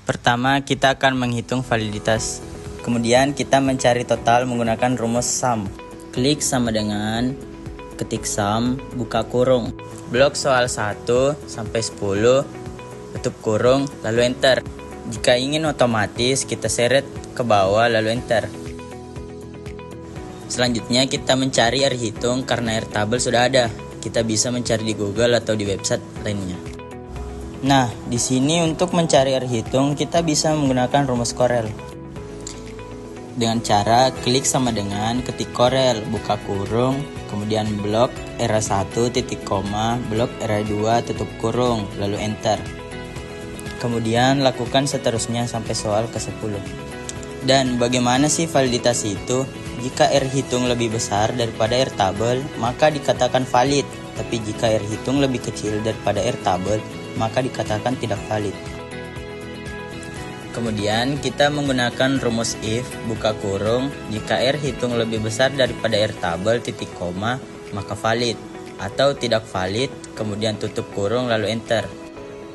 Pertama, kita akan menghitung validitas. Kemudian kita mencari total menggunakan rumus sum. Klik sama dengan, ketik sum, buka kurung. Blok soal 1 sampai 10, tutup kurung, lalu enter. Jika ingin otomatis, kita seret ke bawah lalu enter. Selanjutnya kita mencari R hitung karena R tabel sudah ada. Kita bisa mencari di Google atau di website lainnya. Nah, di sini untuk mencari R hitung kita bisa menggunakan rumus Corel. Dengan cara klik sama dengan ketik Corel, buka kurung, kemudian blok R1 titik koma, blok R2 tutup kurung, lalu enter. Kemudian lakukan seterusnya sampai soal ke-10. Dan bagaimana sih validitas itu? Jika R hitung lebih besar daripada R tabel, maka dikatakan valid. Tapi jika R hitung lebih kecil daripada R tabel, maka dikatakan tidak valid. Kemudian kita menggunakan rumus if, buka kurung, jika R hitung lebih besar daripada R tabel titik koma, maka valid. Atau tidak valid, kemudian tutup kurung lalu enter.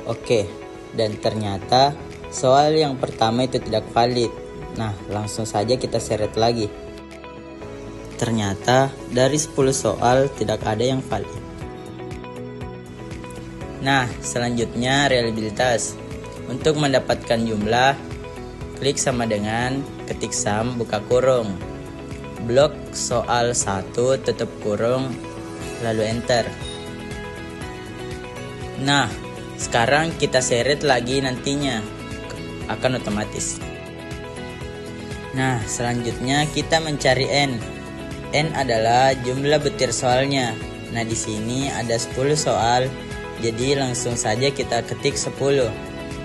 Oke, dan ternyata soal yang pertama itu tidak valid. Nah, langsung saja kita seret lagi. Ternyata dari 10 soal tidak ada yang valid. Nah, selanjutnya reliabilitas. Untuk mendapatkan jumlah, klik sama dengan ketik sum, buka kurung. Blok soal 1, tutup kurung, lalu enter. Nah, sekarang kita seret lagi nantinya. Akan otomatis. Nah, selanjutnya kita mencari N. N adalah jumlah butir soalnya. Nah, di sini ada 10 soal. Jadi langsung saja kita ketik 10.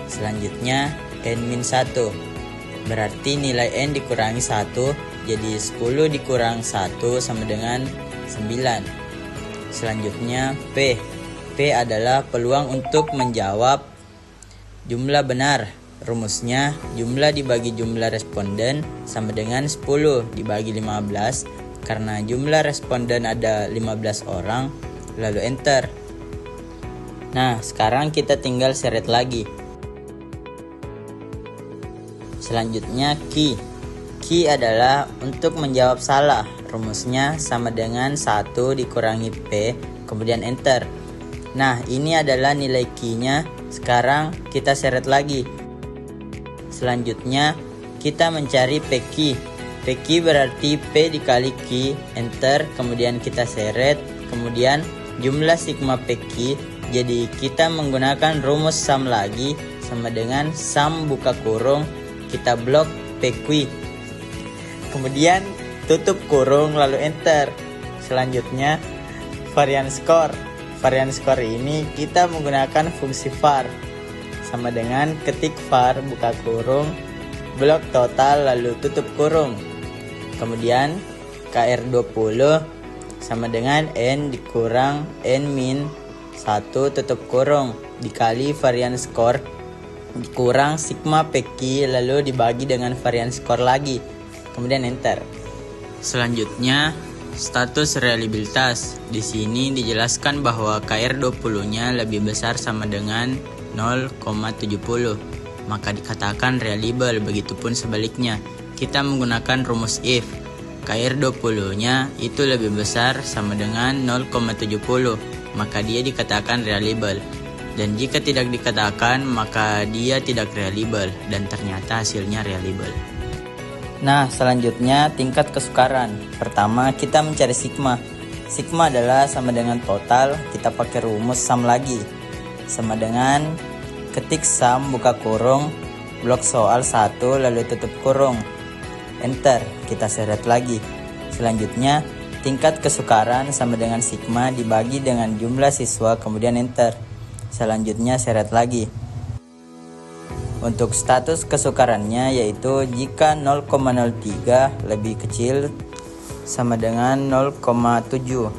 Selanjutnya N-1. Berarti nilai N dikurangi 1. Jadi 10 dikurang 1 sama dengan 9. Selanjutnya P. P adalah peluang untuk menjawab jumlah benar. Rumusnya jumlah dibagi jumlah responden sama dengan 10 dibagi 15. Karena jumlah responden ada 15 orang, lalu enter. Nah, sekarang kita tinggal seret lagi. Selanjutnya key. Key adalah untuk menjawab salah. Rumusnya sama dengan 1 dikurangi P, kemudian enter. Nah, ini adalah nilai key-nya. Sekarang kita seret lagi. Selanjutnya kita mencari PQ. PQ berarti P dikali Q, enter, kemudian kita seret, kemudian jumlah sigma PQ. Jadi kita menggunakan rumus sum lagi, sama dengan sum buka kurung, kita blok PQ. Kemudian tutup kurung lalu enter. Selanjutnya varian skor. Varian skor ini kita menggunakan fungsi var. Sama dengan ketik var buka kurung, blok total lalu tutup kurung. Kemudian KR20 sama dengan N dikurang N min 1 tutup kurung dikali varian skor dikurang sigma PQ lalu dibagi dengan varian skor lagi. Kemudian enter. Selanjutnya status reliabilitas. Di sini dijelaskan bahwa KR20-nya lebih besar sama dengan 0,70. Maka dikatakan reliable, begitupun sebaliknya. Kita menggunakan rumus if. KR20-nya itu lebih besar sama dengan 0,70. Maka dia dikatakan reliable. Dan jika tidak dikatakan, maka dia tidak reliable. Dan ternyata hasilnya reliable. Nah, selanjutnya tingkat kesukaran. Pertama, kita mencari sigma. Sigma adalah sama dengan total. Kita pakai rumus sum lagi. Sama dengan ketik sum buka kurung, blok soal 1 lalu tutup kurung. Enter, kita seret lagi. Selanjutnya, tingkat kesukaran sama dengan sigma dibagi dengan jumlah siswa, kemudian enter. Selanjutnya seret lagi. Untuk status kesukarannya yaitu jika 0,03 lebih kecil sama dengan 0,7.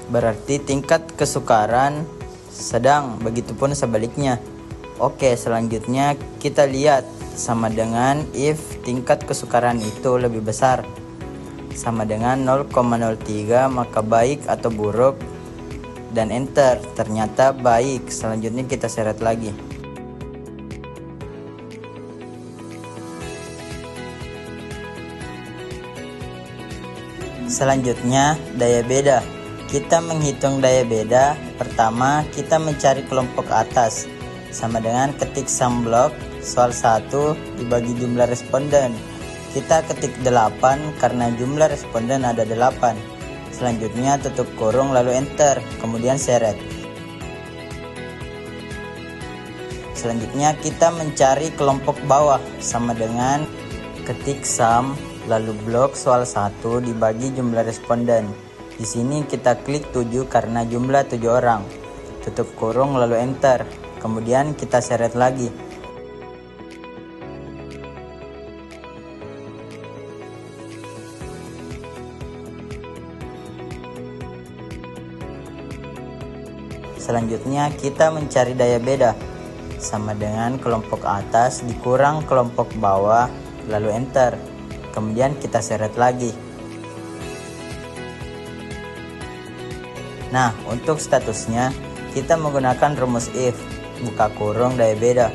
Berarti tingkat kesukaran sedang, begitupun sebaliknya. Oke, selanjutnya kita lihat sama dengan if tingkat kesukaran itu lebih besar sama dengan 0,03 maka baik atau buruk, dan enter. Ternyata baik. Selanjutnya kita seret lagi. Selanjutnya, daya beda. Kita menghitung daya beda. Pertama, kita mencari kelompok atas. Sama dengan ketik sum block soal 1 dibagi jumlah responden. Kita ketik 8 karena jumlah responden ada 8. Selanjutnya tutup kurung lalu enter, kemudian seret. Selanjutnya kita mencari kelompok bawah, sama dengan ketik sum lalu blok soal 1 dibagi jumlah responden. Di sini kita klik 7 karena jumlah 7 orang. Tutup kurung lalu enter, kemudian kita seret lagi. Selanjutnya kita mencari daya beda, sama dengan kelompok atas dikurang kelompok bawah lalu enter, kemudian kita seret lagi. Nah, untuk statusnya kita menggunakan rumus if, buka kurung daya beda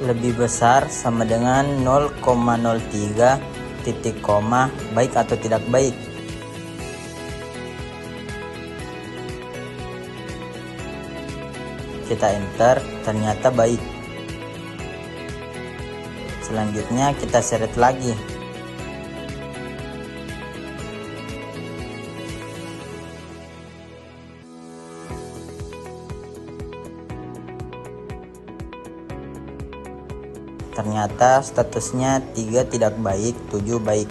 lebih besar sama dengan 0,03 titik koma baik atau tidak baik. Kita enter, ternyata baik. Selanjutnya kita seret lagi. Ternyata statusnya 3 tidak baik, 7 baik.